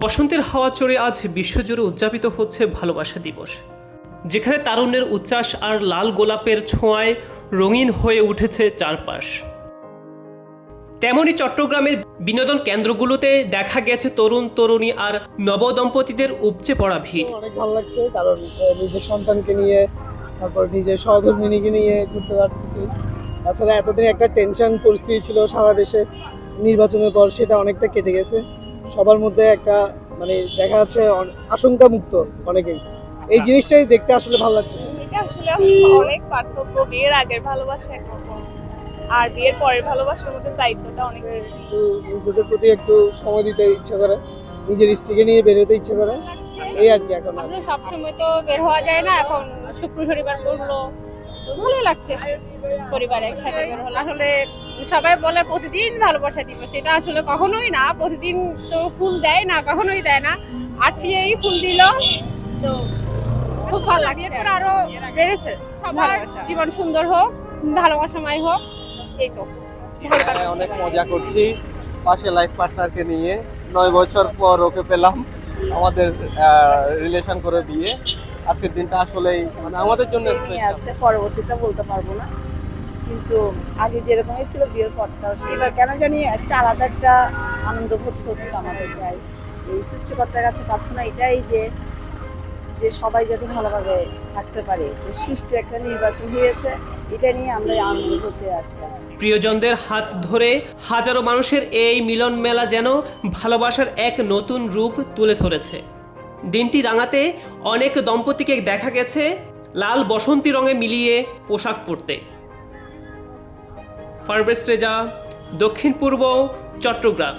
বসন্তের হাওয়া চড়ে আজ বিশ্বজুড়ে উদযাপিত হচ্ছে ভালোবাসা দিবস, যেখানে তারুণ্যের উচ্ছ্বাস আর লাল গোলাপের ছোঁয়ায় রঙিন হয়ে উঠেছে চারপাশ। তেমনি চট্টগ্রামের বিনোদন কেন্দ্রগুলোতে দেখা গেছে তরুণ তরুণী আর নবদম্পতিদের উপচে পড়া ভিড়। অনেক ভালো লাগছে, কারণ নিজের সন্তানকে নিয়ে, তারপর নিজের সহধর্মিণীকে নিয়ে ঘুরতে পারতেছি। তাছাড়া এতদিন একটা টেনশন পরিস্থিতি ছিল সারা দেশে নির্বাচনের পর, সেটা অনেকটা কেটে গেছে। সবার মধ্যে একটা দেখা যাচ্ছে আশঙ্কা মুক্ত অনেকেই। এই জিনিসটাই দেখতে আসলে ভালো লাগতেছে। এটা আসলে অনেক পার্থক্য। বিয়ের আগের ভালোবাসা একরকম, আর বিয়ের পরের ভালোবাসার মধ্যে দায়িত্বটা অনেক বেশি। একটু নিজেদের প্রতি একটু সময় দিতে ইচ্ছে করে, নিজের স্ত্রীকে নিয়ে বেরোতে ইচ্ছে করে, এই আর কি। এখন আসলে সবসময় তো বের হওয়া যায় না, এখন শুক্র শনিবার পড়লো তো ভালোই লাগছে পরিবারে একসাথে বের হলো। আসলে সবাই বলে প্রতিদিন ভালোবাসা দিবস, সেটা আসলে কখনোই না। প্রতিদিন তো ফুল দেয় না, কখনোই দেয় না। আজকে এই ফুল দিল তো খুব ভালো লাগছে। এরপর আরো বেড়েছে। সবার জীবন সুন্দর হোক, ভালোবাসাময় হোক, এই তো ভালো লাগছে। অনেক মজা করছি পাশে লাইফ পার্টনারকে নিয়ে। 9 বছর পর ওকে পেলাম, আমাদের রিলেশন করে বিয়ে। আজকের দিনটা আসলেই আমাদের জন্য আছে, পরবর্তীটা বলতে পারবো না, কিন্তু আগে যেরকমই ছিল বিয়ের পরটাও এবার কেন জানি একটা আলাদা একটা আনন্দ বোধ হচ্ছে আমাদের। চাই এই সৃষ্টিকর্তার কাছে প্রার্থনা এটাই যে সবাই যাতে ভালোভাবে থাকতে পারে, যে সুষ্ঠু একটা নির্বাচন হয়েছে, এটা নিয়ে আমরা আনন্দ করতে আছি। প্রিয়জনদের হাত ধরে হাজারো মানুষের এই মিলন মেলা যেন ভালোবাসার এক নতুন রূপ তুলে ধরেছে। দিনটি রাঙাতে অনেক দম্পতিকে দেখা গেছে লাল বসন্তী রঙে মিলিয়ে পোশাক পরতে। ফারবেস রেজা, দক্ষিণ পূর্ব চট্টগ্রাম।